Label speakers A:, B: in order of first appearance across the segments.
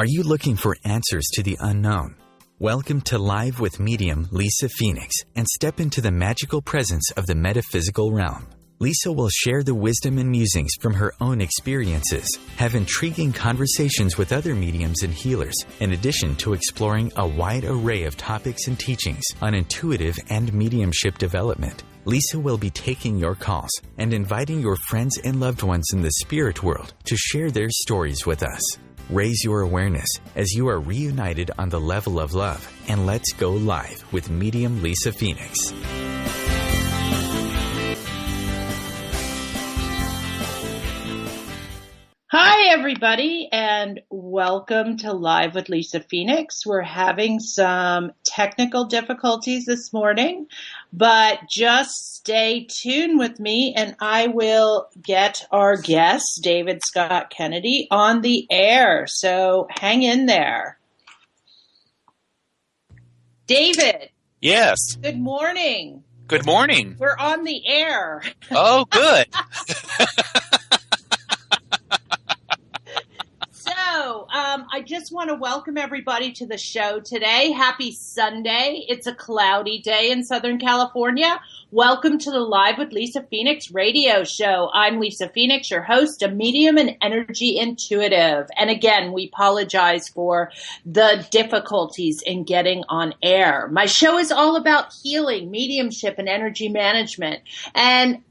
A: Are you looking for answers to the unknown? Welcome to Live with medium Lisa Phoenix and step into the magical presence of the metaphysical realm. Lisa will share the wisdom and musings from her own experiences, have intriguing conversations with other mediums and healers, in addition to exploring a wide array of topics and teachings on intuitive and mediumship development. Lisa will be taking your calls and inviting your friends and loved ones in the spirit world to share their stories with us. Raise your awareness as you are reunited on the level of love, and let's go live with medium Lisa Phoenix.
B: Hi, everybody, and welcome to Live with Lisa Phoenix. We're having some technical difficulties this morning, but just stay tuned with me and I will get our guest, David Scott Kennedy, on the air. So hang in there. David.
C: Yes.
B: Good morning.
C: Good morning.
B: We're on the air.
C: Oh, good.
B: So, I just want to welcome everybody to the show today. Happy Sunday. It's a cloudy day in Southern California. Welcome to the Live with Lisa Phoenix radio show. I'm Lisa Phoenix, your host, a medium and energy intuitive. And again, we apologize for the difficulties in getting on air. My show is all about healing, mediumship, and energy management. And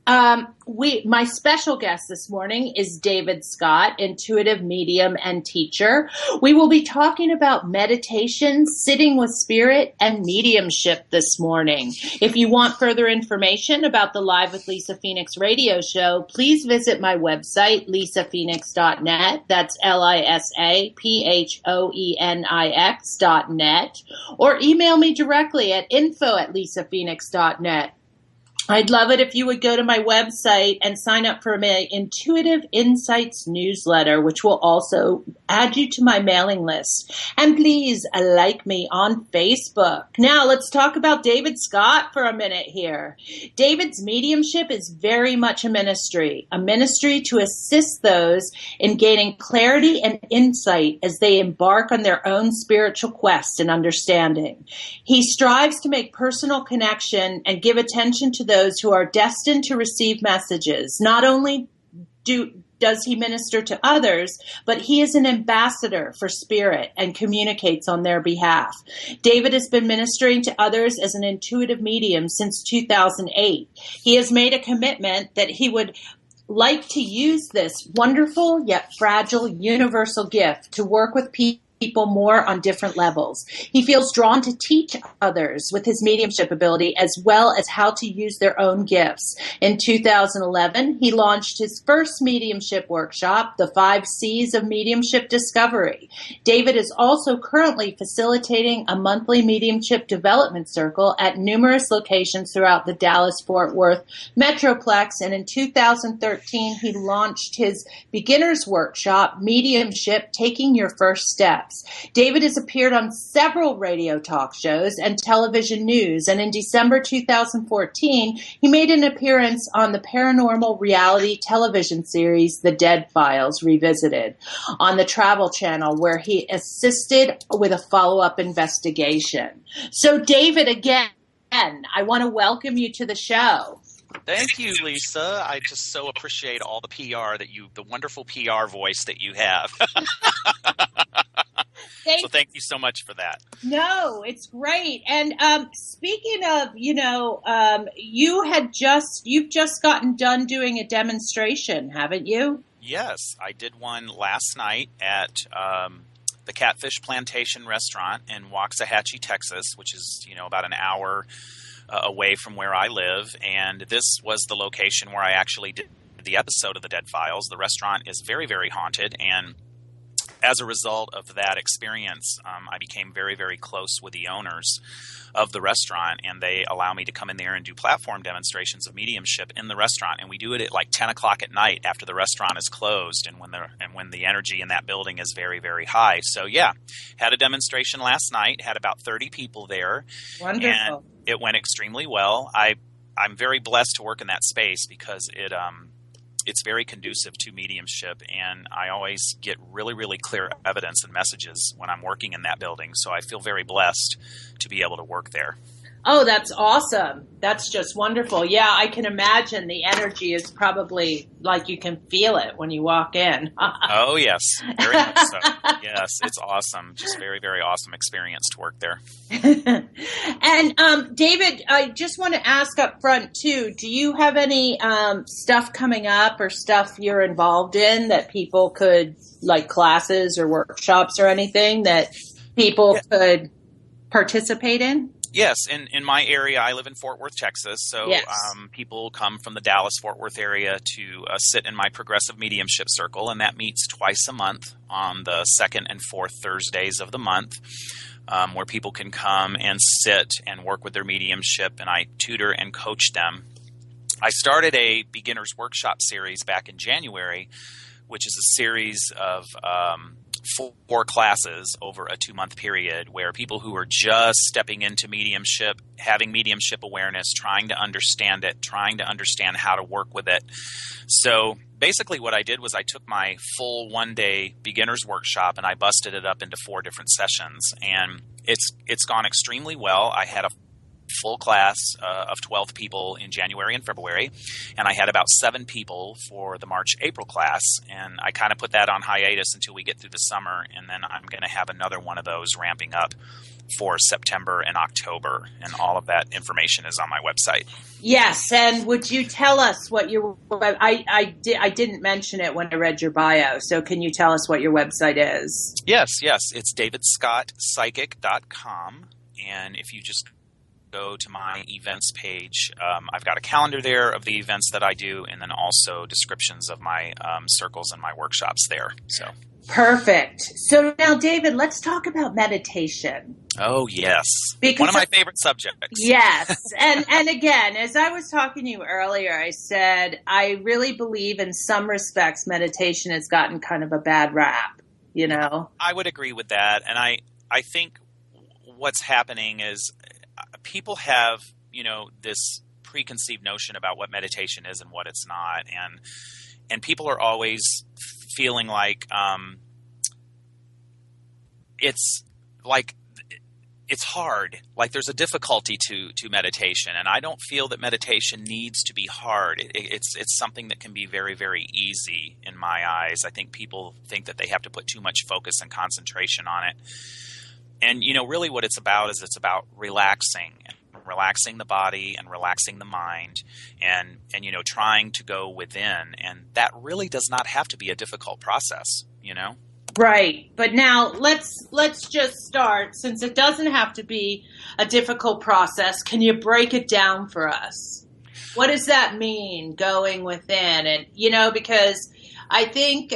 B: my special guest this morning is David Scott, intuitive medium and teacher. We will be talking about meditation, sitting with spirit, and mediumship this morning. If you want further information about the Live with Lisa Phoenix radio show, please visit my website, lisaphoenix.net. That's LISAPHOENIX.net. Or email me directly at info@lisaphoenix.net. I'd love it if you would go to my website and sign up for my Intuitive Insights newsletter, which will also add you to my mailing list. And please like me on Facebook. Now let's talk about David Scott for a minute here. David's mediumship is very much a ministry to assist those in gaining clarity and insight as they embark on their own spiritual quest and understanding. He strives to make personal connection and give attention to those who are destined to receive messages. Not only does he minister to others, but he is an ambassador for spirit and communicates on their behalf. David has been ministering to others as an intuitive medium since 2008. He has made a commitment that he would like to use this wonderful yet fragile universal gift to work with people more on different levels. He feels drawn to teach others with his mediumship ability as well as how to use their own gifts. In 2011, he launched his first mediumship workshop, The 5 C's of Mediumship Discovery. David is also currently facilitating a monthly mediumship development circle at numerous locations throughout the Dallas-Fort Worth Metroplex, and in 2013, he launched his beginner's workshop, Mediumship, Taking Your First Step. David has appeared on several radio talk shows and television news, and in December 2014, he made an appearance on the paranormal reality television series The Dead Files Revisited on the Travel Channel, where he assisted with a follow-up investigation. So, David, again, I want to welcome you to the show.
C: Thank you, Lisa. I just so appreciate all the the wonderful PR voice that you have. So thank you so much for that.
B: No, it's great. And speaking of, you've just gotten done doing a demonstration, haven't you?
C: Yes, I did one last night at the Catfish Plantation restaurant in Waxahachie, Texas, which is, about an hour away from where I live. And this was the location where I actually did the episode of The Dead Files. The restaurant is very, very haunted, and as a result of that experience, I became very, very close with the owners of the restaurant, and they allow me to come in there and do platform demonstrations of mediumship in the restaurant. And we do it at like 10 o'clock at night after the restaurant is closed and when the energy in that building is very, very high. So yeah, had a demonstration last night, had about 30 people there.
B: Wonderful.
C: And it went extremely well. I'm very blessed to work in that space because it's very conducive to mediumship, and I always get really, really clear evidence and messages when I'm working in that building. So I feel very blessed to be able to work there.
B: Oh, that's awesome. That's just wonderful. Yeah, I can imagine the energy is probably like you can feel it when you walk in.
C: Oh, yes. Very much so. Yes, it's awesome. Just very, very awesome experience to work there.
B: And David, I just want to ask up front, too, do you have any stuff coming up or stuff you're involved in that people could, like classes or workshops or anything that people could participate in?
C: Yes, in my area, I live in Fort Worth, Texas, so
B: Yes.
C: People come from the Dallas-Fort Worth area to sit in my progressive mediumship circle, and that meets twice a month on the second and fourth Thursdays of the month, where people can come and sit and work with their mediumship, and I tutor and coach them. I started a beginner's workshop series back in January, which is a series of 4 classes over a 2-month period where people who are just stepping into mediumship, having mediumship awareness, trying to understand it, trying to understand how to work with it. So basically what I did was I took my full 1-day beginner's workshop and I busted it up into 4 different sessions, and it's gone extremely well. I had a full class of 12 people in January and February, and I had about 7 people for the March-April class, and I kind of put that on hiatus until we get through the summer, and then I'm going to have another one of those ramping up for September and October, and all of that information is on my website.
B: Yes, and would you tell us what your I didn't mention it when I read your bio, so can you tell us what your website is?
C: Yes, it's davidskottpsychic.com, and if you just go to my events page, I've got a calendar there of the events that I do, and then also descriptions of my circles and my workshops there. So
B: perfect. So now, David, let's talk about meditation.
C: Oh, yes.
B: Because
C: one of my favorite subjects.
B: Yes. And again, as I was talking to you earlier, I said, I really believe in some respects meditation has gotten kind of a bad rap, you know?
C: I would agree with that. And I think what's happening is people have, this preconceived notion about what meditation is and what it's not. And people are always feeling like it's hard, like there's a difficulty to meditation. And I don't feel that meditation needs to be hard. It's something that can be very, very easy in my eyes. I think people think that they have to put too much focus and concentration on it. And, really what it's about is it's about relaxing the body and relaxing the mind and trying to go within. And that really does not have to be a difficult process,
B: Right. But now let's just start, since it doesn't have to be a difficult process. Can you break it down for us? What does that mean, going within? And, because I think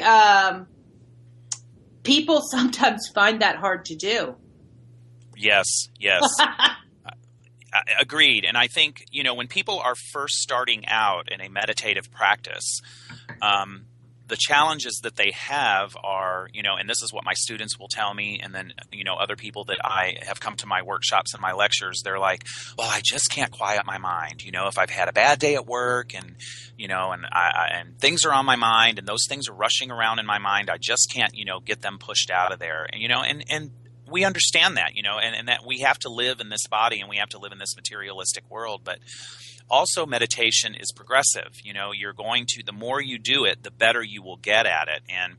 B: people sometimes find that hard to do.
C: Yes. Agreed. And I think, when people are first starting out in a meditative practice, the challenges that they have are, and this is what my students will tell me, and then, other people that I have come to my workshops and my lectures, they're like, well, I just can't quiet my mind. If I've had a bad day at work and, and things are on my mind and those things are rushing around in my mind, I just can't, get them pushed out of there. And, and we understand that, and that we have to live in this body and we have to live in this materialistic world. But also meditation is progressive. You're going to, the more you do it, the better you will get at it. And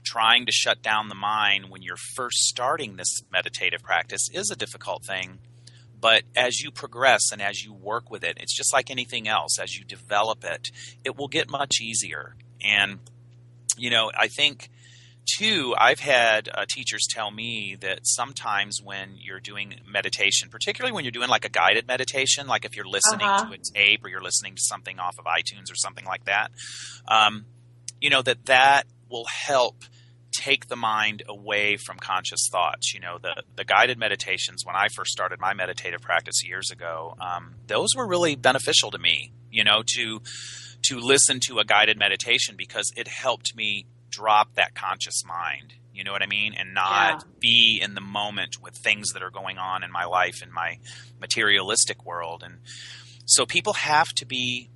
C: trying to shut down the mind when you're first starting this meditative practice is a difficult thing. But as you progress and as you work with it, it's just like anything else. As you develop it, it will get much easier. And, I think too, I've had teachers tell me that sometimes when you're doing meditation, particularly when you're doing like a guided meditation, like if you're listening to a tape or you're listening to something off of iTunes or something like that, that will help take the mind away from conscious thoughts. The guided meditations, when I first started my meditative practice years ago, those were really beneficial to me, to listen to a guided meditation, because it helped me drop that conscious mind, you know what I mean? And not be in the moment with things that are going on in my life, in my materialistic world. And so people have to be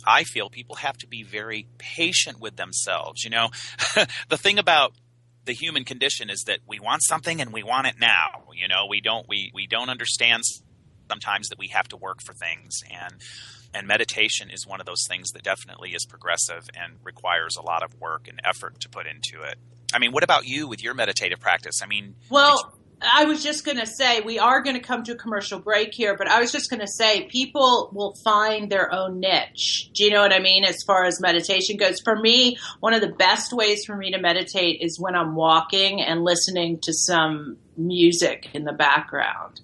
C: I feel people have to be very patient with themselves. The thing about the human condition is that we want something and we want it now. We don't understand sometimes that we have to work for things, and meditation is one of those things that definitely is progressive and requires a lot of work and effort to put into it. I mean, what about you with your meditative practice? I mean,
B: I was just going to say, we are going to come to a commercial break here, but I was just going to say people will find their own niche. Do you know what I mean? As far as meditation goes, for me, one of the best ways for me to meditate is when I'm walking and listening to some music in the background.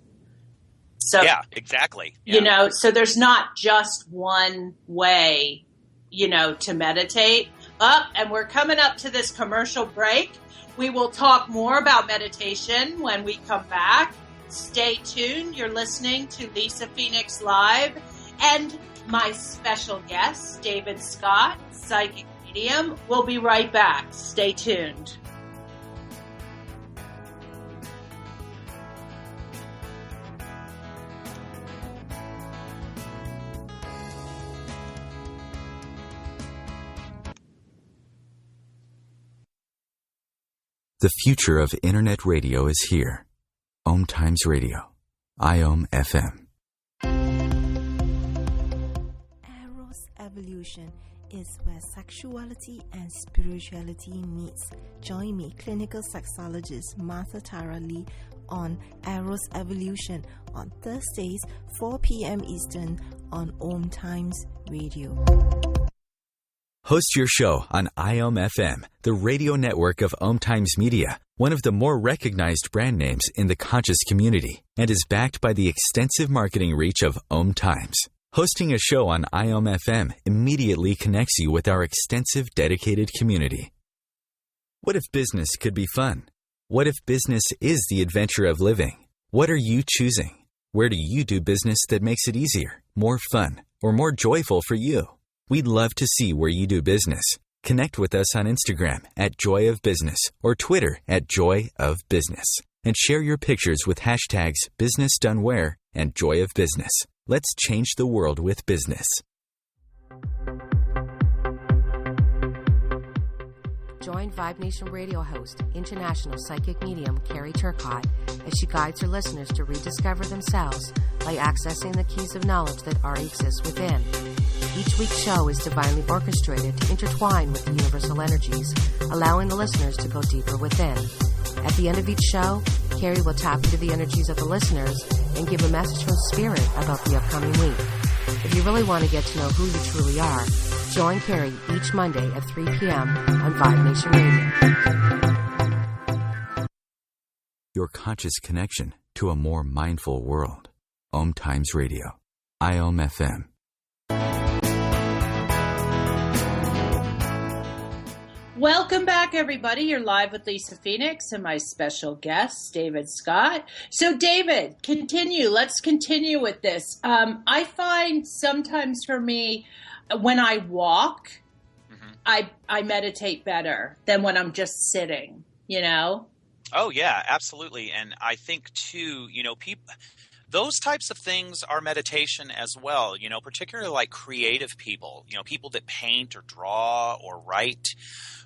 B: So,
C: yeah, exactly. Yeah.
B: So there's not just one way, to meditate. And we're coming up to this commercial break. We will talk more about meditation when we come back. Stay tuned. You're listening to Lisa Phoenix Live and my special guest, David Scott, Psychic Medium. We'll be right back. Stay tuned.
A: The future of Internet radio is here. OMTimes Radio. IOM FM.
D: Eros Evolution is where sexuality and spirituality meets. Join me, clinical sexologist Martha Tara Lee, on Eros Evolution on Thursdays, 4 p.m. Eastern on OMTimes Radio.
A: Host your show on IOM FM, the radio network of OMTimes Media, one of the more recognized brand names in the conscious community, and is backed by the extensive marketing reach of OMTimes. Hosting a show on IOM FM immediately connects you with our extensive dedicated community. What if business could be fun? What if business is the adventure of living? What are you choosing? Where do you do business that makes it easier, more fun, or more joyful for you? We'd love to see where you do business. Connect with us on Instagram at Joy of Business or Twitter at Joy of Business, and share your pictures with hashtags Business Done Where and Joy of Business. Let's change the world with business.
E: Join Vibe Nation radio host, international psychic medium Carrie Turcotte, as she guides her listeners to rediscover themselves by accessing the keys of knowledge that already exist within. Each week's show is divinely orchestrated to intertwine with the universal energies, allowing the listeners to go deeper within. At the end of each show, Carrie will tap into the energies of the listeners and give a message from Spirit about the upcoming week. If you really want to get to know who you truly are, join Carrie each Monday at 3 p.m. on Vibe Nation Radio.
A: Your conscious connection to a more mindful world. OMTimes Radio. IOM FM.
B: Welcome back, everybody. You're live with Lisa Phoenix and my special guest, David Scott. So, David, continue. Let's continue with this. I find sometimes for me, when I walk, I meditate better than when I'm just sitting,
C: Oh, yeah, absolutely. And I think, too, people... Those types of things are meditation as well, particularly like creative people, people that paint or draw or write.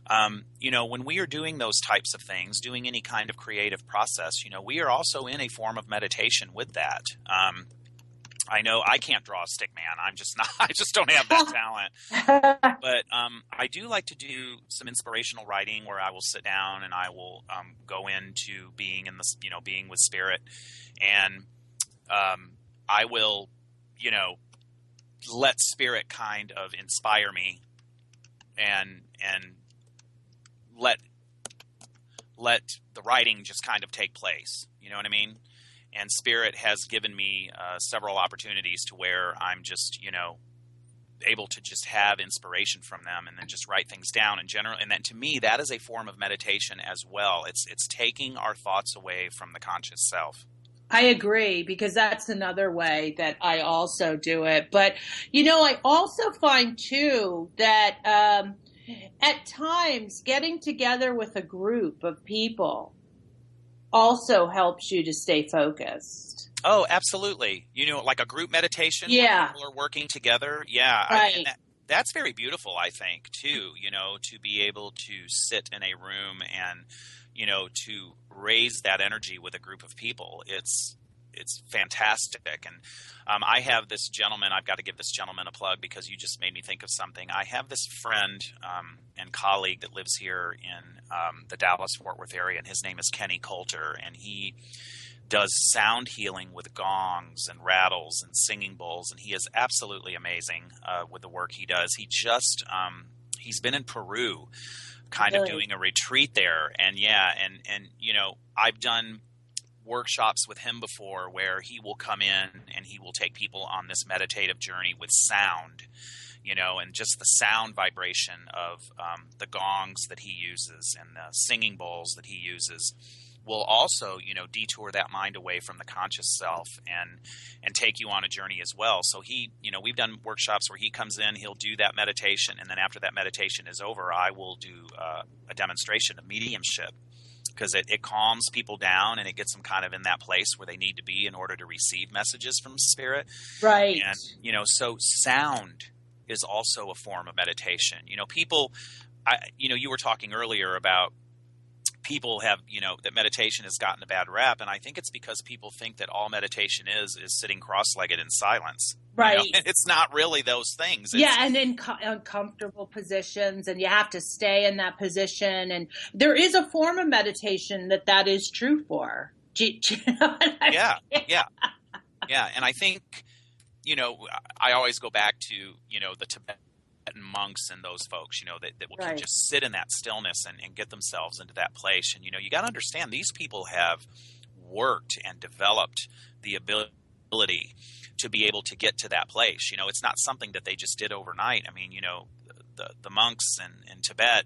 C: When we are doing those types of things, doing any kind of creative process, we are also in a form of meditation with that. I know I can't draw a stick man. I just don't have that talent. But I do like to do some inspirational writing where I will sit down and I will go into being being with spirit, and I will, let spirit kind of inspire me and let the writing just kind of take place. You know what I mean? And spirit has given me several opportunities to where I'm just, able to just have inspiration from them and then just write things down in general. And then to me, that is a form of meditation as well. It's taking our thoughts away from the conscious self.
B: I agree, because that's another way that I also do it. But, I also find, too, that at times getting together with a group of people also helps you to stay focused.
C: Oh, absolutely. Like a group meditation
B: where
C: people are working together. Yeah.
B: Right.
C: that's very beautiful, I think, too, to be able to sit in a room and, to raise that energy with a group of people. It's fantastic. And I have this gentleman, I've got to give this gentleman a plug because you just made me think of something. I have this friend and colleague that lives here in the Dallas-Fort Worth area, and his name is Kenny Coulter, and he does sound healing with gongs and rattles and singing bowls, and he is absolutely amazing with the work he does. He just he's been in Peru kind of doing a retreat there, and I've done workshops with him before where he will come in and he will take people on this meditative journey with sound, and just the sound vibration of the gongs that he uses and the singing bowls that he uses will also, detour that mind away from the conscious self and take you on a journey as well. So he, we've done workshops where he comes in, he'll do that meditation, and then after that meditation is over, I will do a demonstration of mediumship, because it calms people down and it gets them kind of in that place where they need to be in order to receive messages from spirit.
B: Right.
C: And, so sound is also a form of meditation. People, you were talking earlier about people have, that meditation has gotten a bad rap. And I think it's because people think that all meditation is sitting cross-legged in silence.
B: Right.
C: It's not really those things.
B: And in uncomfortable positions, and you have to stay in that position. And there is a form of meditation that is true for.
C: Yeah. And I think, I always go back to, the Tibetan monks and those folks, that will can just sit in that stillness and get themselves into that place. And, you got to understand, these people have worked and developed the ability to be able to get to that place. It's not something that they just did overnight. I mean, the monks in Tibet,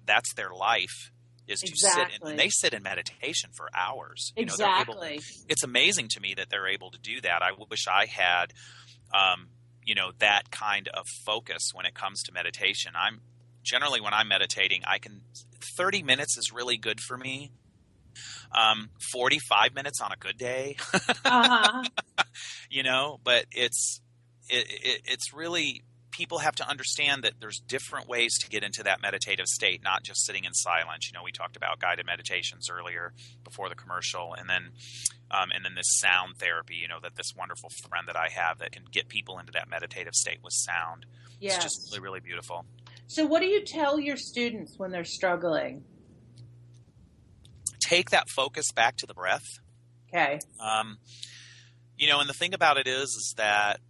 C: that's their life, is to sit and they sit in meditation for hours.
B: Exactly.
C: It's amazing to me that they're able to do that. I wish I had, that kind of focus when it comes to meditation. I'm generally, when I'm meditating, 30 minutes is really good for me. 45 minutes on a good day, but it's really, people have to understand that there's different ways to get into that meditative state, not just sitting in silence. We talked about guided meditations earlier before the commercial, and then this sound therapy, that this wonderful friend that I have that can get people into that meditative state with sound. Yes. It's just really, really beautiful. So
B: what do you tell your students when they're struggling?
C: Take that focus back to the breath.
B: Okay.
C: And the thing about it is that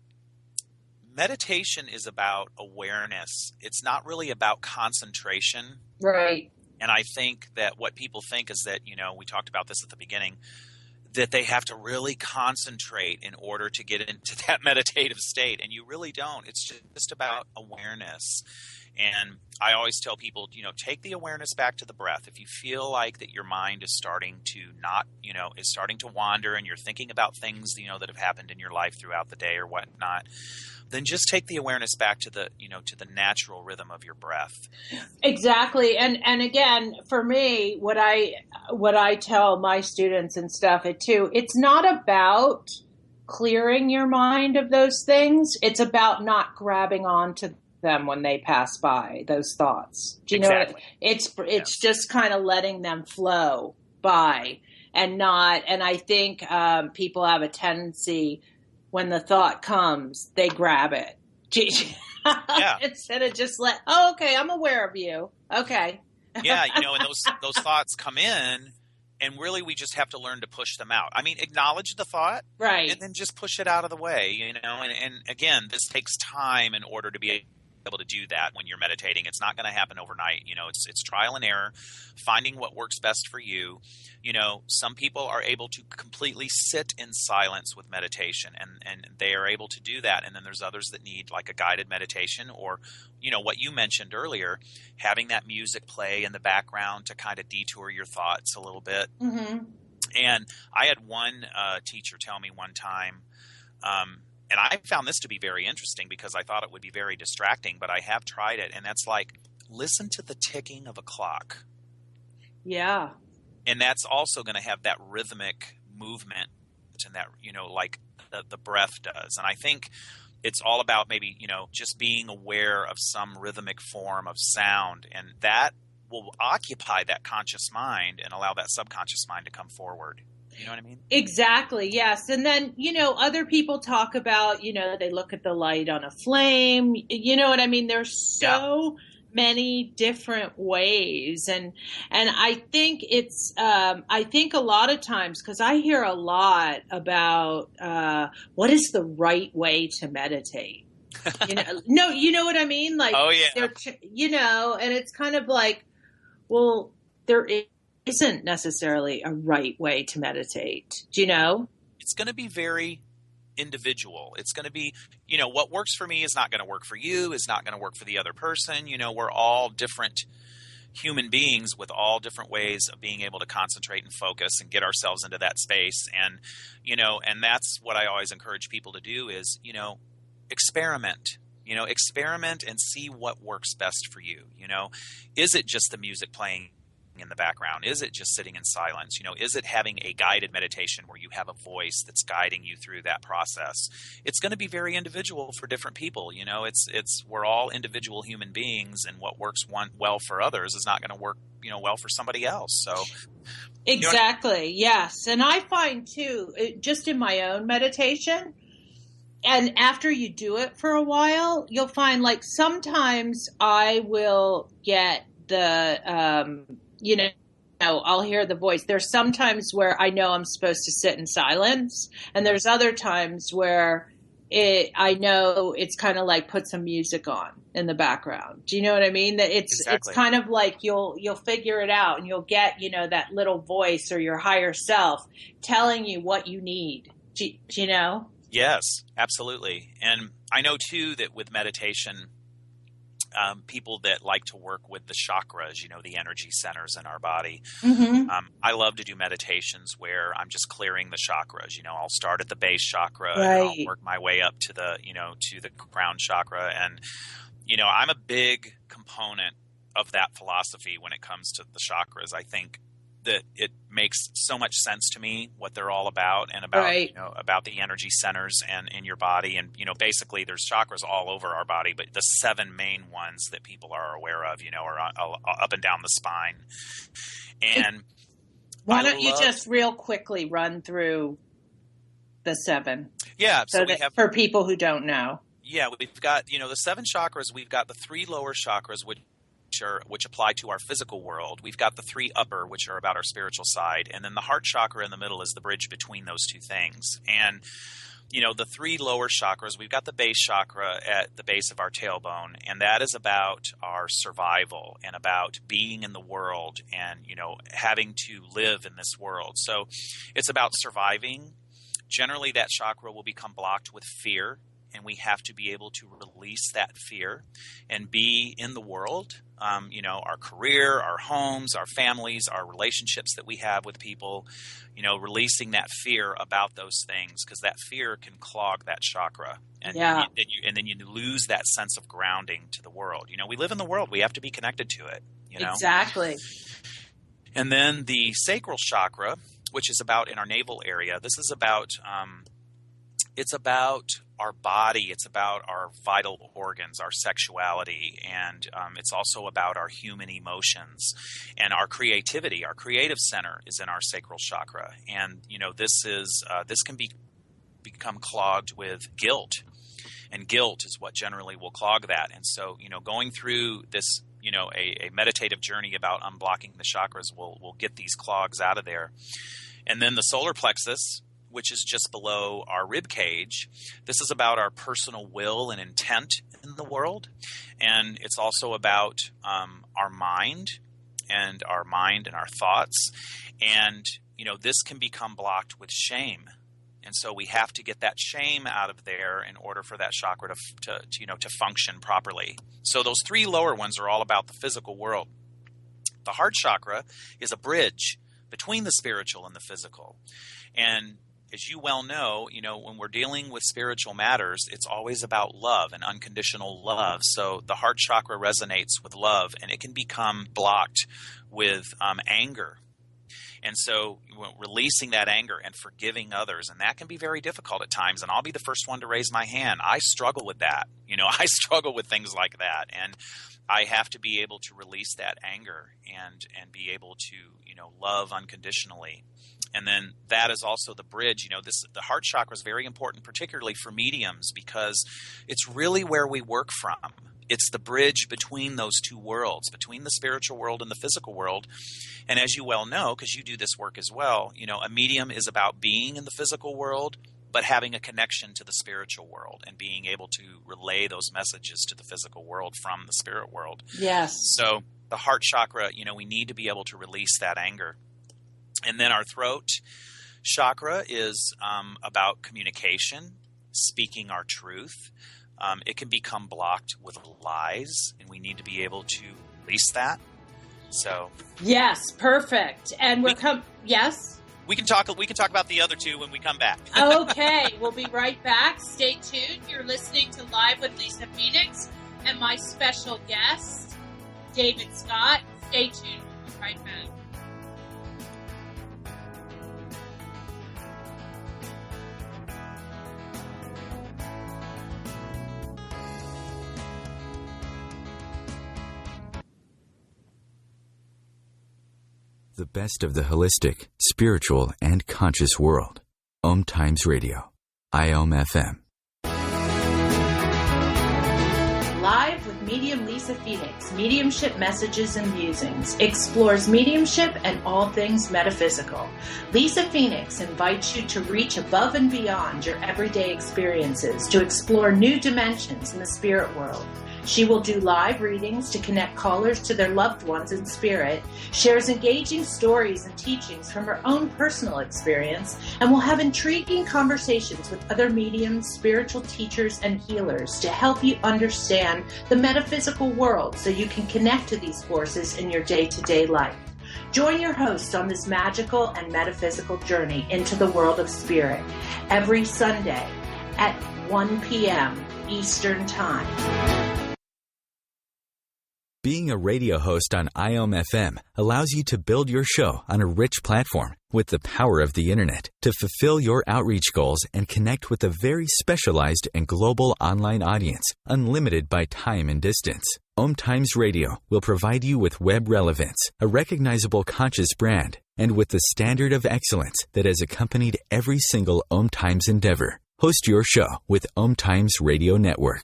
C: meditation is about awareness. It's not really about concentration.
B: Right.
C: And I think that what people think is that, we talked about this at the beginning, that they have to really concentrate in order to get into that meditative state. And you really don't. It's just about awareness. And I always tell people, take the awareness back to the breath. If you feel like that your mind is starting to is starting to wander, and you're thinking about things, that have happened in your life throughout the day or whatnot, then just take the awareness back to the, to the natural rhythm of your breath.
B: Exactly. And again, for me, what I tell my students and stuff too, it's not about clearing your mind of those things. It's about not grabbing onto them when they pass by, those thoughts. Do you know? It's just kind of letting them flow by and not. And I think people have a tendency, when the thought comes, they grab it. Instead of just okay, I'm aware of you. Okay.
C: Yeah, and those thoughts come in, and really we just have to learn to push them out. I mean, acknowledge the thought,
B: right,
C: and then just push it out of the way. And again, this takes time in order to be able to do that when you're meditating. It's not going to happen overnight. It's trial and error, finding what works best for you. Some people are able to completely sit in silence with meditation, and they are able to do that. And then there's others that need like a guided meditation, or, what you mentioned earlier, having that music play in the background to kind of detour your thoughts a little bit.
B: Mm-hmm.
C: And I had one teacher tell me one time, and I found this to be very interesting because I thought it would be very distracting, but I have tried it. And that's like, listen to the ticking of a clock.
B: Yeah.
C: And that's also going to have that rhythmic movement and that, like the breath does. And I think, it's all about maybe, just being aware of some rhythmic form of sound, and that will occupy that conscious mind and allow that subconscious mind to come forward. You know what I mean?
B: Exactly. Yes. And then, other people talk about, they look at the light on a flame. You know what I mean? There's so many different ways. And I think I think a lot of times, because I hear a lot about what is the right way to meditate. No, you know what I mean? Like,
C: oh yeah,
B: and it's kind of like, well, there isn't necessarily a right way to meditate. Do you know?
C: It's going to be very individual. It's going to be, what works for me is not going to work for you, is not going to work for the other person. We're all different human beings with all different ways of being able to concentrate and focus and get ourselves into that space. And, and that's what I always encourage people to do is, experiment. Experiment and see what works best for you. Is it just the music playing in the background? Is it just sitting in silence? Is it having a guided meditation where you have a voice that's guiding you through that process? It's going to be very individual for different people. We're all individual human beings, and what works well for others is not going to work, well for somebody else. So
B: exactly. Yes. And I find too, just in my own meditation, and after you do it for a while, you'll find like sometimes I will get the, I'll hear the voice. There's sometimes where I know I'm supposed to sit in silence, and there's other times where I know it's kind of like put some music on in the background. Do you know what I mean? That it's kind of like you'll figure it out, and you'll get that little voice or your higher self telling you what you need. Do you know?
C: Yes, absolutely. And I know too that with meditation, people that like to work with the chakras, the energy centers in our body.
B: Mm-hmm.
C: I love to do meditations where I'm just clearing the chakras. I'll start at the base chakra,
B: right,
C: and I'll work my way up to the, to the crown chakra. And, I'm a big component of that philosophy when it comes to the chakras. I think that it makes so much sense to me what they're all about, and about,
B: right,
C: about the energy centers and in your body. And, basically there's chakras all over our body, but the 7 main ones that people are aware of, are up and down the spine. And
B: why don't you just real quickly run through the 7?
C: Yeah.
B: So we have, for people who don't know.
C: Yeah. We've got, the 7 chakras. We've got the 3 lower chakras, which apply to our physical world. We've got the 3 upper, which are about our spiritual side. And then the heart chakra in the middle is the bridge between those two things. And, the 3 lower chakras, we've got the base chakra at the base of our tailbone, and that is about our survival and about being in the world and, having to live in this world. So it's about surviving. Generally, that chakra will become blocked with fear, and we have to be able to release that fear and be in the world, our career, our homes, our families, our relationships that we have with people, releasing that fear about those things, because that fear can clog that chakra. And, and then you lose that sense of grounding to the world. We live in the world. We have to be connected to it.
B: Exactly.
C: And then the sacral chakra, which is about in our navel area, this is about it's about our body. It's about our vital organs, our sexuality, and it's also about our human emotions and our creativity. Our creative center is in our sacral chakra, and this can become clogged with guilt, and guilt is what generally will clog that. And so, going through this, a meditative journey about unblocking the chakras will get these clogs out of there. And then the solar plexus, which is just below our rib cage. This is about our personal will and intent in the world. And it's also about our mind and our thoughts. And, this can become blocked with shame. And so we have to get that shame out of there in order for that chakra to function properly. So those 3 lower ones are all about the physical world. The heart chakra is a bridge between the spiritual and the physical. And as you well know, when we're dealing with spiritual matters, it's always about love and unconditional love. So the heart chakra resonates with love, and it can become blocked with anger. And so releasing that anger and forgiving others, and that can be very difficult at times. And I'll be the first one to raise my hand. I struggle with that. I struggle with things like that. And I have to be able to release that anger and be able to, love unconditionally. And then that is also the bridge. The heart chakra is very important, particularly for mediums, because it's really where we work from. It's the bridge between those two worlds, between the spiritual world and the physical world. And as you well know, because you do this work as well, a medium is about being in the physical world, but having a connection to the spiritual world and being able to relay those messages to the physical world from the spirit world.
B: Yes.
C: So the heart chakra, we need to be able to release that anger. And then our throat chakra is about communication, speaking our truth. It can become blocked with lies, and we need to be able to release that. So
B: yes, perfect. And yes.
C: We can talk about the other two when we come back.
B: Okay, we'll be right back. Stay tuned. You're listening to Live with Lisa Phoenix and my special guest, David Scott. Stay tuned. We'll be right back.
A: The best of the holistic, spiritual, and conscious world. OMTimes Radio. IOM FM.
B: Live with medium Lisa Phoenix, Mediumship Messages and Musings, explores mediumship and all things metaphysical. Lisa Phoenix invites you to reach above and beyond your everyday experiences, to explore new dimensions in the spirit world. She will do live readings to connect callers to their loved ones in spirit, shares engaging stories and teachings from her own personal experience, and will have intriguing conversations with other mediums, spiritual teachers, and healers to help you understand the metaphysical world so you can connect to these forces in your day-to-day life. Join your host on this magical and metaphysical journey into the world of spirit every Sunday at 1 p.m. Eastern Time.
A: Being a radio host on IOM FM allows you to build your show on a rich platform with the power of the internet to fulfill your outreach goals and connect with a very specialized and global online audience, unlimited by time and distance. OMTimes Radio will provide you with web relevance, a recognizable conscious brand, and with the standard of excellence that has accompanied every single OMTimes endeavor. Host your show with OMTimes Radio Network.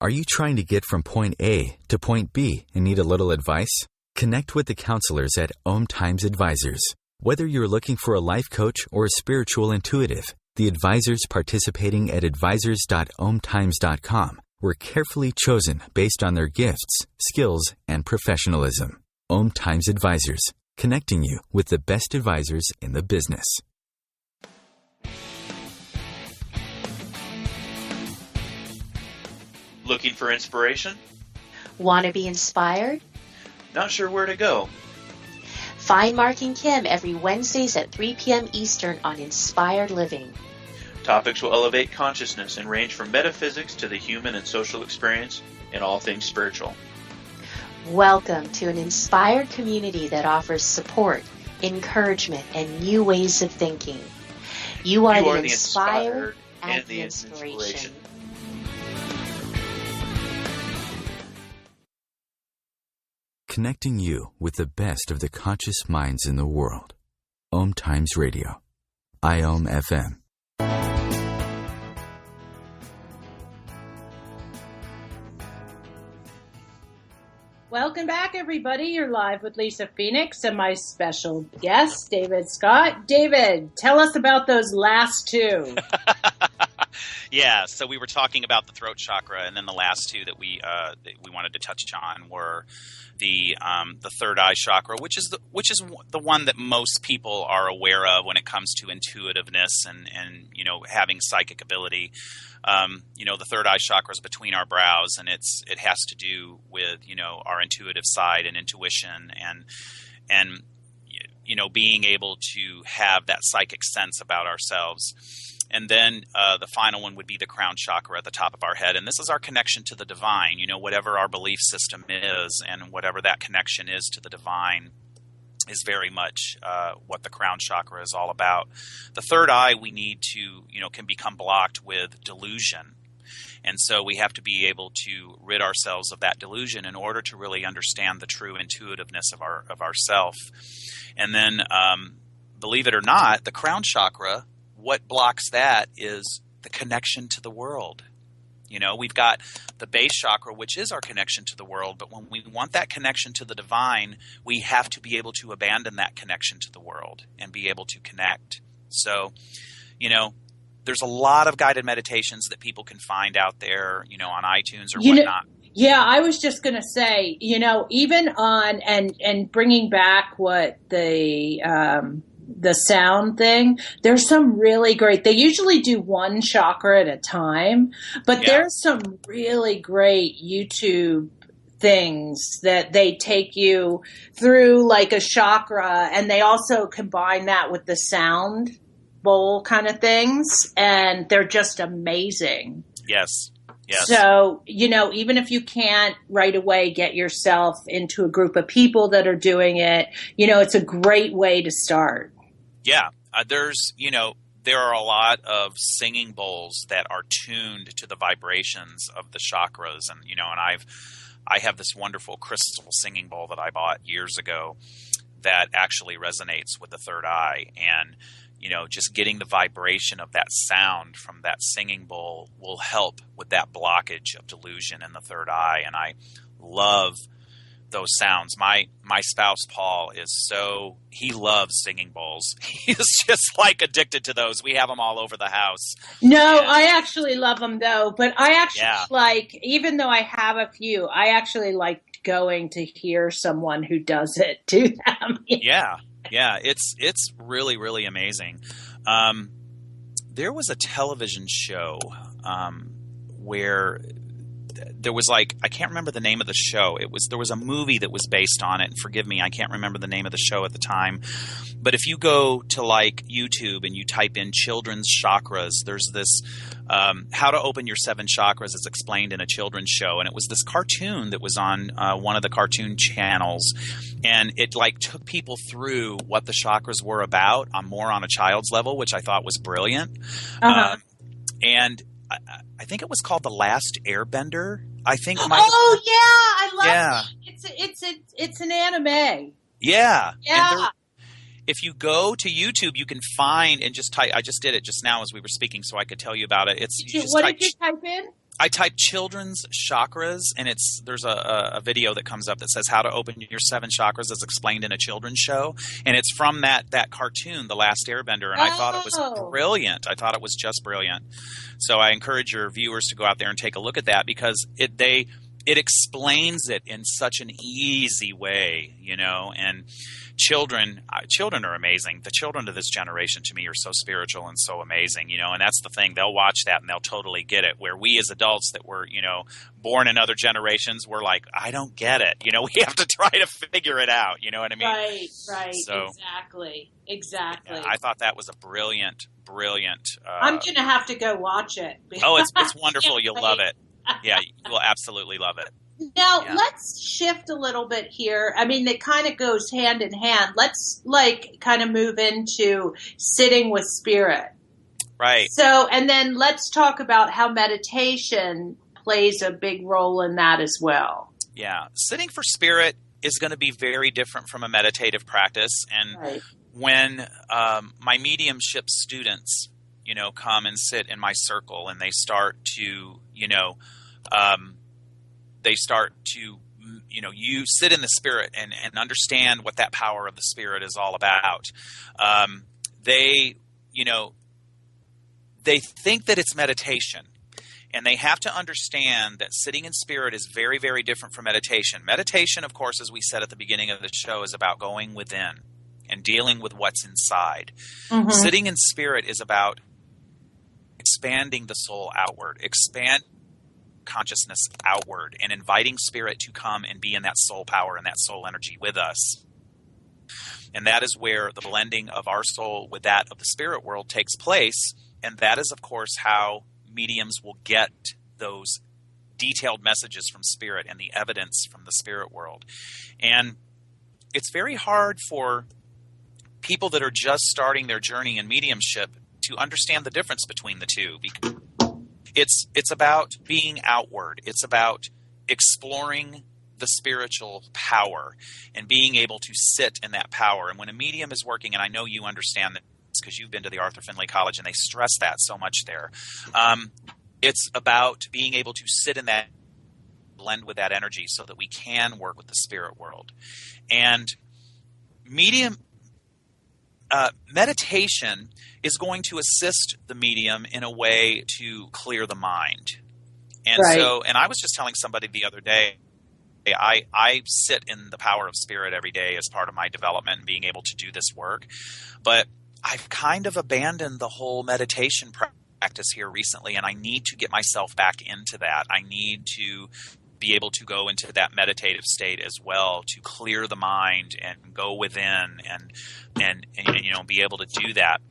A: Are you trying to get from point A to point B and need a little advice? Connect with the counselors at OMTimes Advisors. Whether you're looking for a life coach or a spiritual intuitive, the advisors participating at advisors.omtimes.com were carefully chosen based on their gifts, skills, and professionalism. OMTimes Advisors, connecting you with the best advisors in the business.
F: Looking for inspiration?
G: Want to be inspired?
F: Not sure where to go?
G: Find Mark and Kim every Wednesdays at 3 p.m. Eastern on Inspired Living.
F: Topics will elevate consciousness and range from metaphysics to the human and social experience and all things spiritual.
G: Welcome to an inspired community that offers support, encouragement, and new ways of thinking. You are the inspired and the inspiration.
A: Connecting you with the best of the conscious minds in the world. OMTimes Radio. IOM FM.
B: Welcome back, everybody. You're live with Lisa Phoenix and my special guest, David Scott. David, tell us about those last two.
C: Yeah, so we were talking about the throat chakra, and then the last two that we wanted to touch on were the third eye chakra, which is the one that most people are aware of when it comes to intuitiveness and having psychic ability. The third eye chakra is between our brows, and it has to do with our intuitive side and intuition and being able to have that psychic sense about ourselves. And then the final one would be the crown chakra at the top of our head. And this is our connection to the divine, whatever our belief system is and whatever that connection is to the divine is very much what the crown chakra is all about. The third eye we need to, can become blocked with delusion. And so we have to be able to rid ourselves of that delusion in order to really understand the true intuitiveness of ourself. And then, believe it or not, the crown chakra, what blocks that is the connection to the world. We've got the base chakra, which is our connection to the world, but when we want that connection to the divine, we have to be able to abandon that connection to the world and be able to connect. So, there's a lot of guided meditations that people can find out there, on iTunes or whatnot.
B: Yeah, I was just going to say, even on and bringing back what the sound thing, there's some really great, they usually do one chakra at a time, but there's some really great YouTube things that they take you through like a chakra, and they also combine that with the sound bowl kind of things, and they're just amazing.
C: Yes.
B: So, even if you can't right away get yourself into a group of people that are doing it, it's a great way to start.
C: Yeah. There are a lot of singing bowls that are tuned to the vibrations of the chakras. And, and I have this wonderful crystal singing bowl that I bought years ago that actually resonates with the third eye. And, just getting the vibration of that sound from that singing bowl will help with that blockage of delusion in the third eye. And I love those sounds. My spouse, Paul, he loves singing bowls. He's just like addicted to those. We have them all over the house.
B: No, I actually love them though, but I actually even though I have a few, I actually like going to hear someone who does it do them.
C: Yeah, it's really, really amazing. There was a television show where there was I can't remember the name of the show. There was a movie that was based on it, and forgive me, I can't remember the name of the show at the time. But if you go to YouTube and you type in children's chakras, there's this how to open your 7 chakras is explained in a children's show, and it was this cartoon that was on one of the cartoon channels, and it took people through what the chakras were about more on a child's level, which I thought was brilliant. And I think it was called The Last Airbender. I think.
B: I love it. It's an anime.
C: Yeah. If you go to YouTube, you can find and just type. I just did it just now as we were speaking, so I could tell you about it.
B: What did you type in?
C: I typed children's chakras, and there's a video that comes up that says how to open your 7 chakras as explained in a children's show. And it's from that cartoon, The Last Airbender. And I thought it was brilliant. I thought it was just brilliant. So I encourage your viewers to go out there and take a look at that, because it explains it in such an easy way, and children are amazing. The children of this generation to me are so spiritual and so amazing, and that's the thing. They'll watch that and they'll totally get it, where we as adults that were, born in other generations, we're like, I don't get it. We have to try to figure it out. You know what I mean?
B: Right. So, exactly.
C: Yeah, I thought that was a brilliant.
B: I'm going to have to go watch it.
C: It's wonderful. You'll love it. Yeah, you will absolutely love it.
B: Now, let's shift a little bit here. I mean, it kind of goes hand in hand. Let's kind of move into sitting with spirit.
C: Right.
B: So, and then let's talk about how meditation plays a big role in that as well.
C: Yeah. Sitting for spirit is going to be very different from a meditative practice. And when my mediumship students, come and sit in my circle and they start to, you sit in the spirit and understand what that power of the spirit is all about. They think that it's meditation, and they have to understand that sitting in spirit is very, very different from meditation. Meditation, of course, as we said at the beginning of the show, is about going within and dealing with what's inside. Mm-hmm. Sitting in spirit is about expanding the soul outward, expand consciousness outward, and inviting spirit to come and be in that soul power and that soul energy with us. And that is where the blending of our soul with that of the spirit world takes place. And that is, of course, how mediums will get those detailed messages from spirit and the evidence from the spirit world. And it's very hard for people that are just starting their journey in mediumship to understand the difference between the two. Because it's about being outward. It's about exploring the spiritual power and being able to sit in that power. And when a medium is working, and I know you understand that because you've been to the Arthur Findlay College and they stress that so much there, it's about being able to sit in that, blend with that energy so that we can work with the spirit world. And meditation is going to assist the medium in a way to clear the mind. And so, and I was just telling somebody the other day, I sit in the power of spirit every day as part of my development and being able to do this work. But I've kind of abandoned the whole meditation practice here recently, and I need to get myself back into that. I need to be able to go into that meditative state as well, to clear the mind and go within and be able to do that.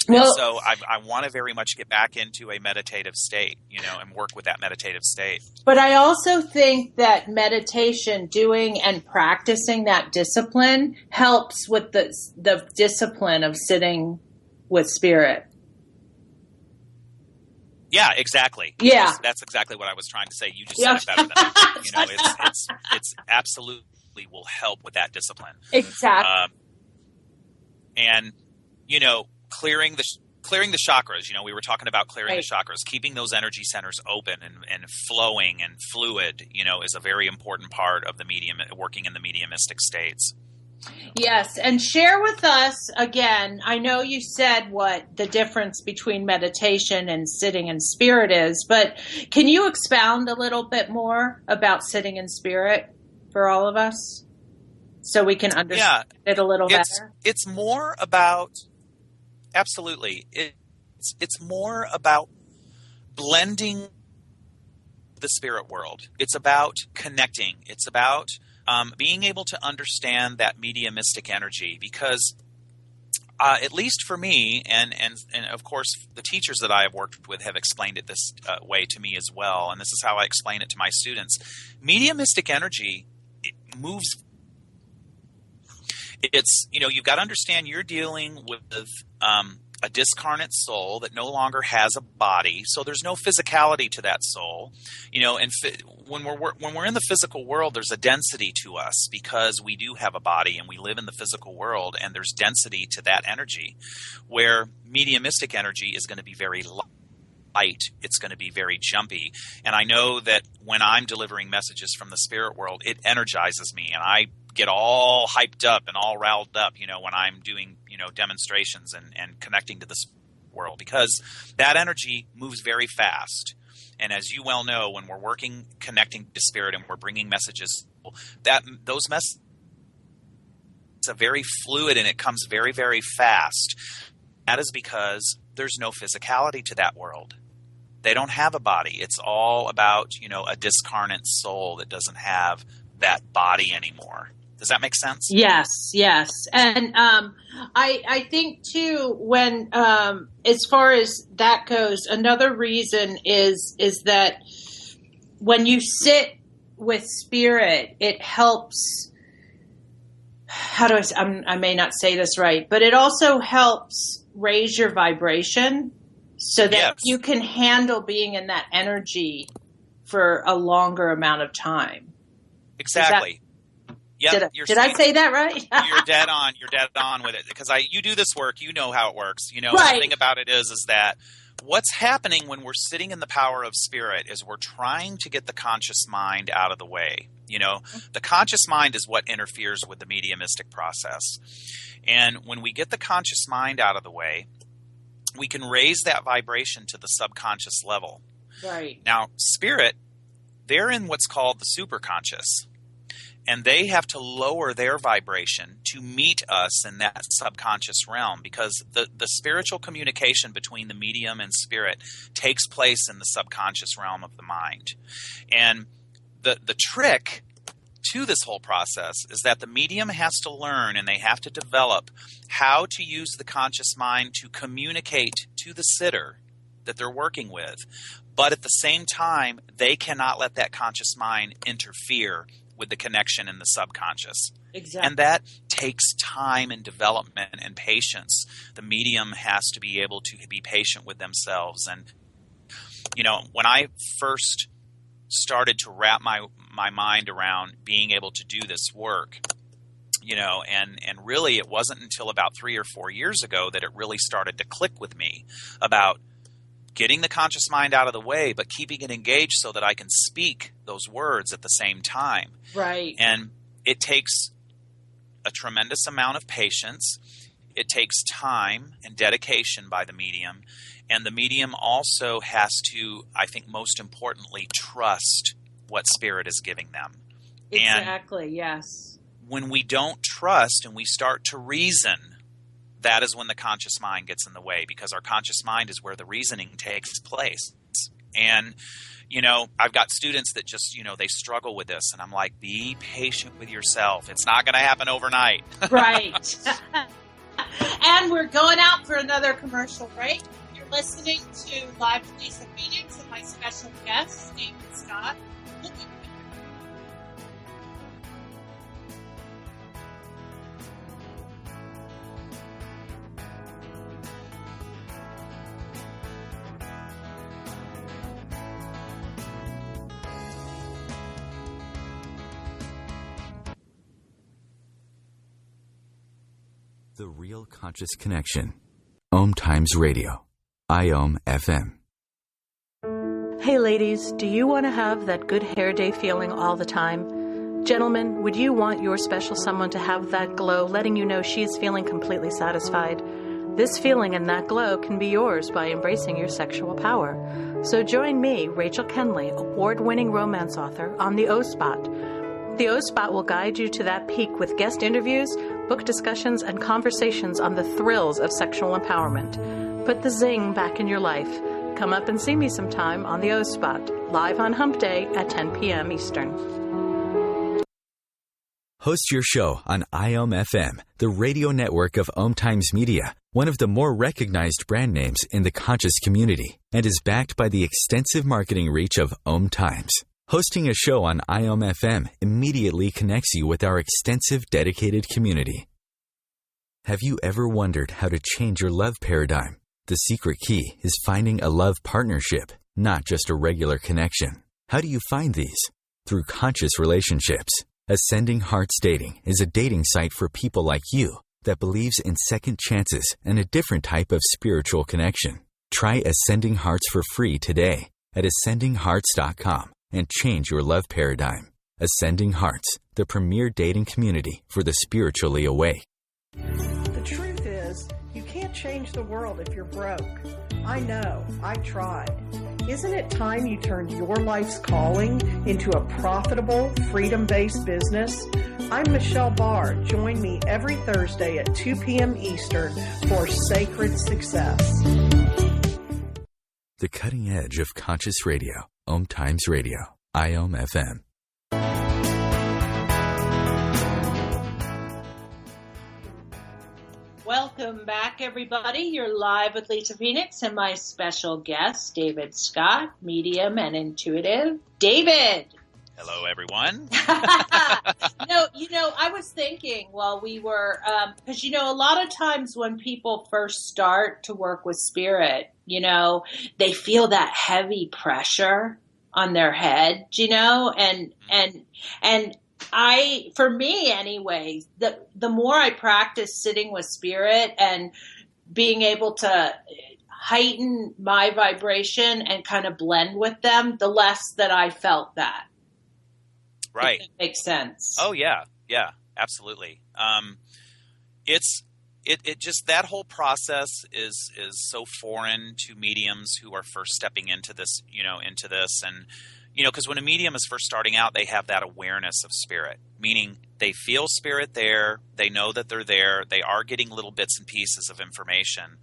C: Well, and so I want to very much get back into a meditative state, and work with that meditative state.
B: But I also think that meditation, doing and practicing that discipline, helps with the discipline of sitting with spirit.
C: Yeah, exactly.
B: Yeah.
C: That's exactly what I was trying to say. You just said it better than I did. It's absolutely will help with that discipline.
B: Exactly.
C: And, clearing the chakras, we were talking about clearing the chakras, keeping those energy centers open and flowing and fluid, is a very important part of the medium, working in the mediumistic states.
B: Yes, and share with us again. I know you said what the difference between meditation and sitting in spirit is, but can you expound a little bit more about sitting in spirit for all of us so we can understand it a little better?
C: It's more about, absolutely. It's more about blending the spirit world. It's about connecting. It's about being able to understand that mediumistic energy, because at least for me, and of course the teachers that I have worked with have explained it this way to me as well, and this is how I explain it to my students. Mediumistic energy, it moves. It's, you've got to understand you're dealing with a discarnate soul that no longer has a body, so there's no physicality to that soul, and when we're in the physical world, there's a density to us because we do have a body and we live in the physical world, and there's density to that energy, where mediumistic energy is going to be very light. It's going to be very jumpy, and I know that when I'm delivering messages from the spirit world, it energizes me, and I get all hyped up and all riled up, when I'm doing, demonstrations and connecting to this world, because that energy moves very fast. And as you well know, when we're working, connecting to spirit, and we're bringing messages, those messages are very fluid and it comes very, very fast. That is because there's no physicality to that world. They don't have a body. It's all about, a discarnate soul that doesn't have that body anymore. Does that make sense?
B: Yes. And I think too, when as far as that goes, another reason is that when you sit with spirit, it helps. I may not say this right, but it also helps raise your vibration so that you can handle being in that energy for a longer amount of time.
C: Exactly.
B: Yep, did I say that right?
C: You're dead on. You're dead on with it, because you do this work. You know how it works.
B: Right.
C: The thing about it is that what's happening when we're sitting in the power of spirit is we're trying to get the conscious mind out of the way. The conscious mind is what interferes with the mediumistic process. And when we get the conscious mind out of the way, we can raise that vibration to the subconscious level.
B: Right.
C: Now, spirit, they're in what's called the superconscious. And they have to lower their vibration to meet us in that subconscious realm, because the spiritual communication between the medium and spirit takes place in the subconscious realm of the mind. And the trick to this whole process is that the medium has to learn, and they have to develop how to use the conscious mind to communicate to the sitter that they're working with. But at the same time, they cannot let that conscious mind interfere with the connection in the subconscious.
B: Exactly.
C: And that takes time and development and patience. The medium has to be able to be patient with themselves. And, when I first started to wrap my mind around being able to do this work, and really it wasn't until about 3 or 4 years ago that it really started to click with me about getting the conscious mind out of the way, but keeping it engaged so that I can speak those words at the same time.
B: Right.
C: And it takes a tremendous amount of patience. It takes time and dedication by the medium. And the medium also has to, I think most importantly, trust what spirit is giving them.
B: Exactly, yes.
C: When we don't trust and we start to reason, that is when the conscious mind gets in the way, because our conscious mind is where the reasoning takes place. And, I've got students that just, they struggle with this. And I'm like, be patient with yourself. It's not going to happen overnight.
B: Right. And we're going out for another commercial break. You're listening to Live with Lisa Phoenix and my special guest, David Scott.
A: The Real Conscious Connection. OMTimes Radio. IOM FM.
H: Hey ladies, do you want to have that good hair day feeling all the time? Gentlemen, would you want your special someone to have that glow, letting you know she's feeling completely satisfied? This feeling and that glow can be yours by embracing your sexual power. So join me, Rachel Kenley, award-winning romance author, on the O-Spot. The O-Spot will guide you to that peak with guest interviews, book discussions, and conversations on the thrills of sexual empowerment. Put the zing back in your life. Come up and see me sometime on the O-Spot, live on Hump Day at 10 p.m. Eastern.
A: Host your show on IOM FM, the radio network of OMTimes Media, one of the more recognized brand names in the conscious community, and is backed by the extensive marketing reach of OMTimes. Hosting a show on IOM FM immediately connects you with our extensive dedicated community. Have you ever wondered how to change your love paradigm? The secret key is finding a love partnership, not just a regular connection. How do you find these? Through conscious relationships. Ascending Hearts Dating is a dating site for people like you that believes in second chances and a different type of spiritual connection. Try Ascending Hearts for free today at ascendinghearts.com. and change your love paradigm. Ascending Hearts, the premier dating community for the spiritually awake.
I: The truth is, you can't change the world if you're broke. I know, I've tried. Isn't it time you turned your life's calling into a profitable, freedom-based business? I'm Michelle Barr. Join me every Thursday at 2 p.m. Eastern for Sacred Success.
A: The cutting edge of conscious radio. OMTimes Radio. IOM FM.
B: Welcome back, everybody. You're live with Lisa Phoenix and my special guest, David Scott, medium and intuitive. David!
C: Hello, everyone.
B: I was thinking while we were, because, a lot of times when people first start to work with spirit, they feel that heavy pressure on their head, and for me anyway, the more I practice sitting with spirit and being able to heighten my vibration and kind of blend with them, the less that I felt that.
C: Right.
B: If that makes sense.
C: Oh yeah. Yeah, absolutely. It just, that whole process is so foreign to mediums who are first stepping into this, and, because when a medium is first starting out, they have that awareness of spirit, meaning they feel spirit there, they know that they're there, they are getting little bits and pieces of information.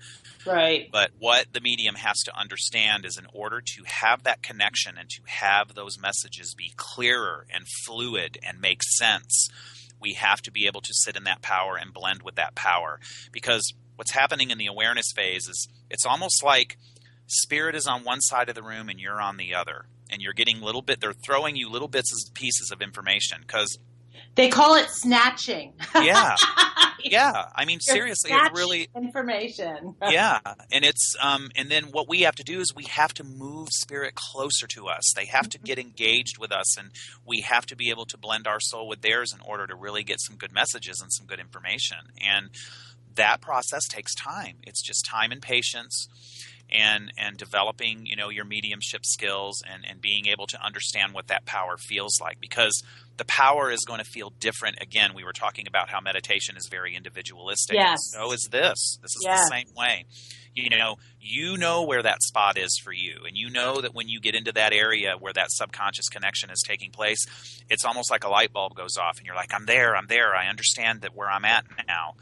B: Right.
C: But what the medium has to understand is in order to have that connection and to have those messages be clearer and fluid and make sense, we have to be able to sit in that power and blend with that power. Because what's happening in the awareness phase is it's almost like spirit is on one side of the room and you're on the other, and you're getting they're throwing you little bits and pieces of information, because
B: they call it snatching.
C: Yeah. Yeah. I mean, seriously, it's really
B: information.
C: Yeah. And it's, and then what we have to do is we have to move spirit closer to us. They have to get engaged with us, and we have to be able to blend our soul with theirs in order to really get some good messages and some good information. And that process takes time. It's just time and patience, and developing, your mediumship skills, and being able to understand what that power feels like, because the power is going to feel different. Again, we were talking about how meditation is very individualistic.
B: Yes.
C: So is this. This is the same way. You know where that spot is for you, and you know that when you get into that area where that subconscious connection is taking place, it's almost like a light bulb goes off, and you're like, I'm there. I understand that where I'm at now.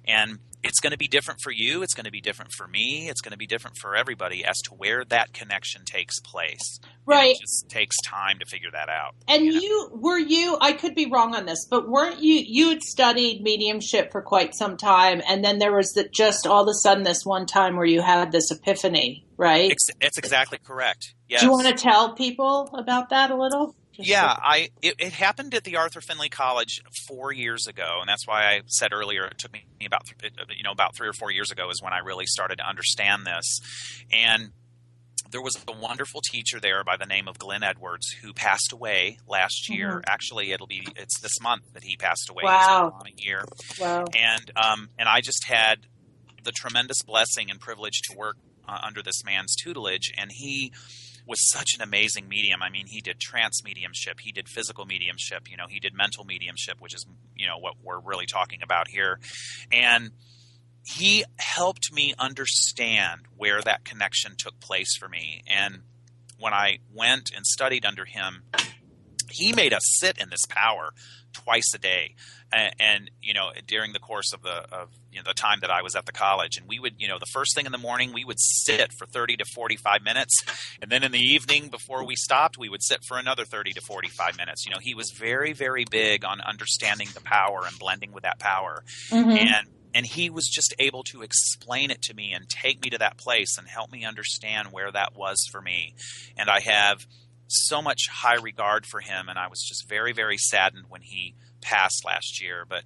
C: And it's going to be different for you. It's going to be different for me. It's going to be different for everybody as to where that connection takes place.
B: Right.
C: And it just takes time to figure that out.
B: And I could be wrong on this, but weren't you had studied mediumship for quite some time, and then there was just all of a sudden this one time where you had this epiphany, right?
C: It's exactly correct. Yes.
B: Do you want to tell people about that a little?
C: It happened at the Arthur Findlay College 4 years ago, and that's why I said earlier it took me about 3 or 4 years ago is when I really started to understand this. And there was a wonderful teacher there by the name of Glenn Edwards, who passed away last year. Mm-hmm. Actually, it's this month that he passed away.
B: Wow.
C: He's been on a year.
B: Wow.
C: And I just had the tremendous blessing and privilege to work under this man's tutelage, and he was such an amazing medium. I mean, he did trance mediumship, he did physical mediumship, he did mental mediumship, which is, what we're really talking about here. And he helped me understand where that connection took place for me. And when I went and studied under him, he made us sit in this power twice a day. And during the course of the time that I was at the college, and we would, the first thing in the morning, we would sit for 30 to 45 minutes. And then in the evening before we stopped, we would sit for another 30 to 45 minutes. He was very, very big on understanding the power and blending with that power. Mm-hmm. And he was just able to explain it to me and take me to that place and help me understand where that was for me. And I have so much high regard for him, and I was just very, very saddened when he passed last year. But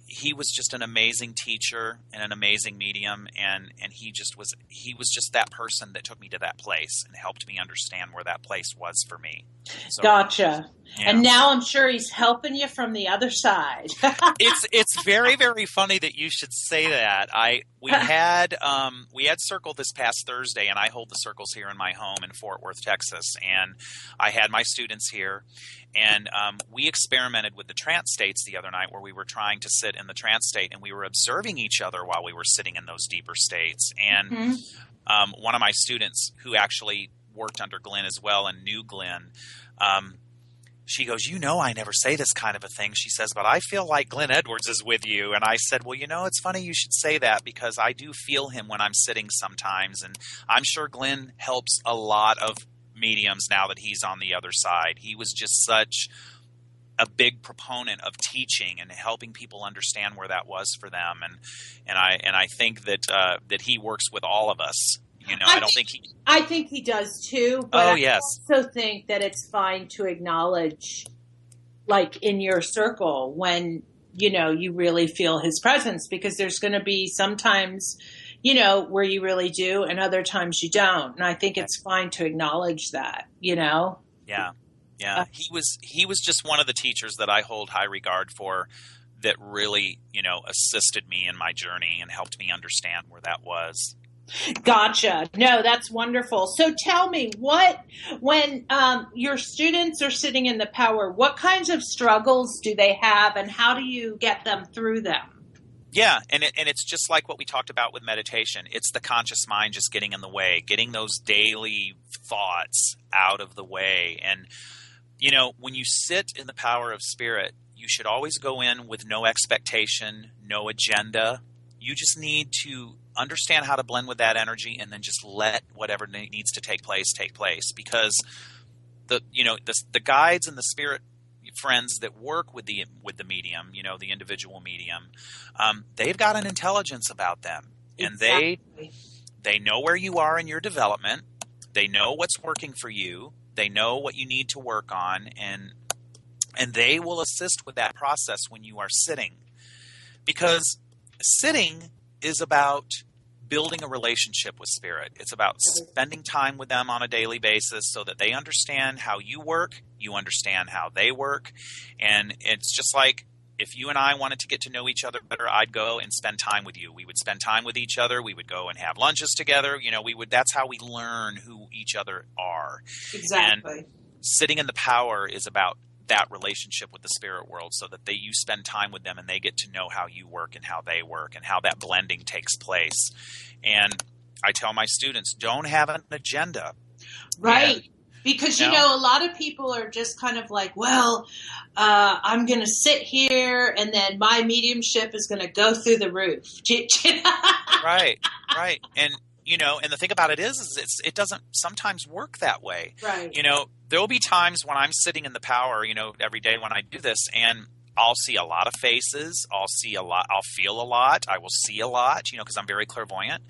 C: he was just an amazing teacher and an amazing medium, and he was just that person that took me to that place and helped me understand where that place was for me. So,
B: gotcha.
C: Yeah.
B: And now I'm sure he's helping you from the other side.
C: It's very, very funny that you should say that. We had Circle this past Thursday, and I hold the circles here in my home in Fort Worth, Texas. And I had my students here, and we experimented with the trance states the other night, where we were trying to sit in the trance state, and we were observing each other while we were sitting in those deeper states. And mm-hmm. One of my students, who actually worked under Glenn as well and knew Glenn, she goes, I never say this kind of a thing. She says, but I feel like Glenn Edwards is with you. And I said, well, it's funny you should say that, because I do feel him when I'm sitting sometimes. And I'm sure Glenn helps a lot of mediums now that he's on the other side. He was just such a big proponent of teaching and helping people understand where that was for them. And I think that he works with all of us.
B: I think he does too. But
C: yes.
B: I also think that it's fine to acknowledge, like in your circle, when you really feel his presence, because there's going to be sometimes, where you really do, and other times you don't. And I think it's fine to acknowledge that.
C: Yeah. Yeah. He was just one of the teachers that I hold high regard for, that really, assisted me in my journey and helped me understand where that was.
B: Gotcha. No, that's wonderful. So tell me, when your students are sitting in the power, what kinds of struggles do they have, and how do you get them through them?
C: Yeah, and it's just like what we talked about with meditation. It's the conscious mind just getting in the way, getting those daily thoughts out of the way. And, when you sit in the power of spirit, you should always go in with no expectation, no agenda. You just need to understand how to blend with that energy, and then just let whatever needs to take place, because the guides and the spirit friends that work with the medium, the individual medium, they've got an intelligence about them, and
B: exactly.
C: They know where you are in your development. They know what's working for you. They know what you need to work on, and they will assist with that process when you are sitting. Because sitting is about building a relationship with Spirit. It's about spending time with them on a daily basis so that they understand how you work, you understand how they work. And it's just like if you and I wanted to get to know each other better, I'd go and spend time with you. We would spend time with each other. We would go and have lunches together. That's how we learn who each other are.
B: Exactly.
C: And sitting in the power is about that relationship with the spirit world, so that you spend time with them and they get to know how you work and how they work and how that blending takes place. And I tell my students, don't have an agenda.
B: Right. Because, a lot of people are just kind of like, well, I'm going to sit here and then my mediumship is going to go through the roof.
C: Right. And, and the thing about it is it doesn't sometimes work that way.
B: Right.
C: There'll be times when I'm sitting in the power, every day when I do this, and I'll see a lot of faces. I'll see a lot. I'll feel a lot. I will see a lot, because I'm very clairvoyant.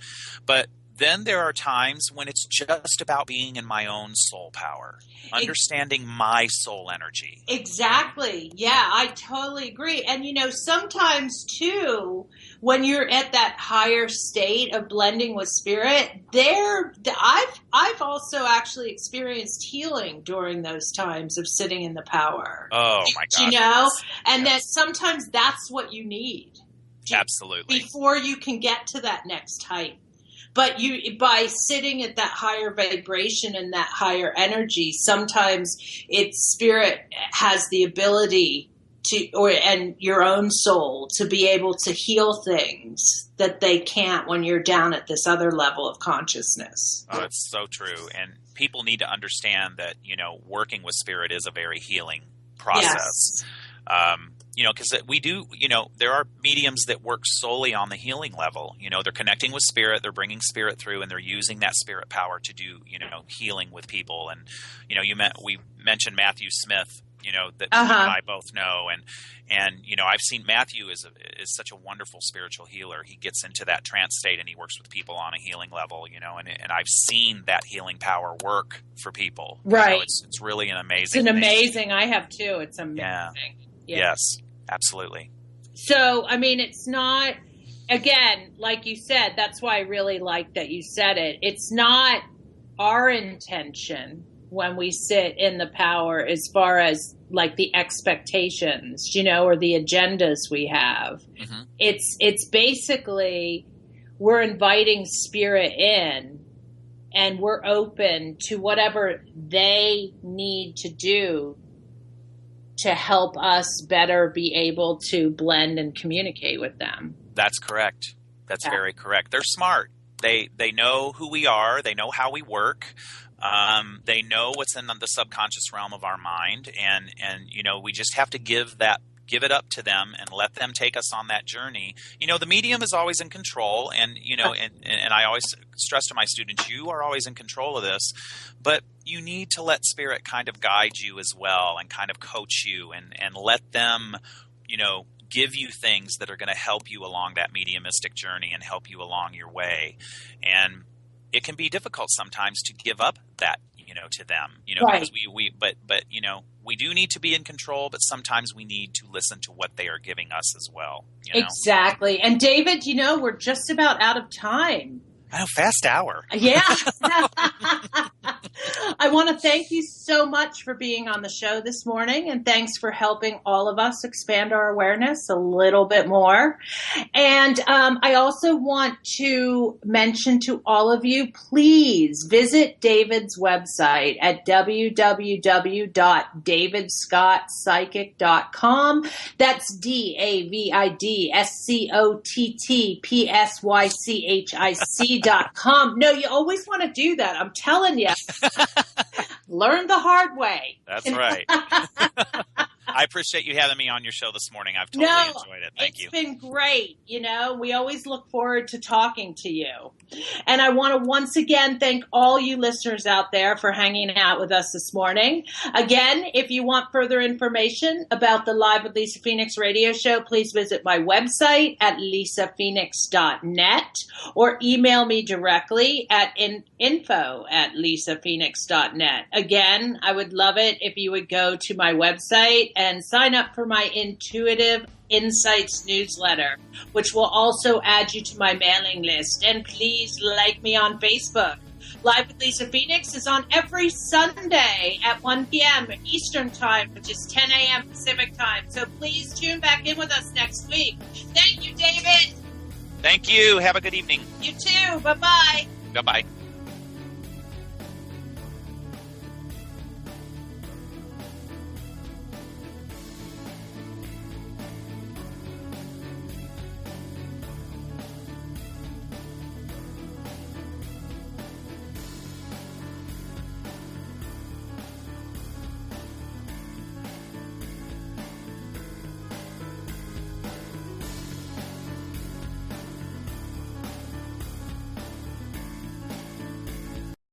C: But then there are times when it's just about being in my own soul power, understanding my soul energy.
B: Exactly. Yeah, I totally agree. And, sometimes too, when you're at that higher state of blending with Spirit, I've also actually experienced healing during those times of sitting in the power.
C: Oh, my God.
B: And that sometimes that's what you need.
C: Absolutely.
B: Before you can get to that next height. But by sitting at that higher vibration and that higher energy, sometimes Spirit has the ability and your own soul to be able to heal things that they can't when you're down at this other level of consciousness.
C: Oh, it's so true. And people need to understand that, working with Spirit is a very healing process. Yes. Because we do, there are mediums that work solely on the healing level. They're connecting with Spirit, they're bringing Spirit through, and they're using that Spirit power to do, healing with people. And, we mentioned Matthew Smith, that you and I both know. And I've seen Matthew is such a wonderful spiritual healer. He gets into that trance state and he works with people on a healing level, and I've seen that healing power work for people.
B: Right.
C: It's really an amazing
B: It's an amazing, I have too. It's amazing.
C: Yeah. Yes. Absolutely.
B: So, it's not, again, like you said, that's why I really like that you said it. It's not our intention when we sit in the power as far as like the expectations, or the agendas we have. Mm-hmm. It's basically we're inviting Spirit in and we're open to whatever they need to do to help us better be able to blend and communicate with them.
C: That's correct. That's very correct. They're smart. They know who we are. They know how we work. They know what's in the subconscious realm of our mind. And we just have to give it up to them and let them take us on that journey. The medium is always in control. And, and I always stress to my students, you are always in control of this. But you need to let Spirit kind of guide you as well and kind of coach you and let them, give you things that are going to help you along that mediumistic journey and help you along your way. And it can be difficult sometimes to give up that, to them,
B: right.
C: Because we do need to be in control, but sometimes we need to listen to what they are giving us as well.
B: Exactly. And David, we're just about out of time.
C: I know, fast hour.
B: Yeah. I want to thank you so much for being on the show this morning, and thanks for helping all of us expand our awareness a little bit more. And I also want to mention to all of you, please visit David's website at www.davidscottpsychic.com. That's DAVIDSCOTTPSYCHIC.com. No, you always want to do that. I'm telling you. Learn the hard way.
C: That's right. I appreciate you having me on your show this morning. I've totally enjoyed it. Thank you.
B: It's been great. We always look forward to talking to you. And I want to once again thank all you listeners out there for hanging out with us this morning. Again, if you want further information about the Live with Lisa Phoenix radio show, please visit my website at lisaphoenix.net or email me directly at info@lisaphoenix.net. Again, I would love it if you would go to my website and sign up for my Intuitive Insights newsletter, which will also add you to my mailing list. And please like me on Facebook. Live with Lisa Phoenix is on every Sunday at 1 p.m. Eastern Time, which is 10 a.m. Pacific Time. So please tune back in with us next week. Thank you, David.
C: Thank you. Have a good evening.
B: You too. Bye-bye.
C: Bye-bye.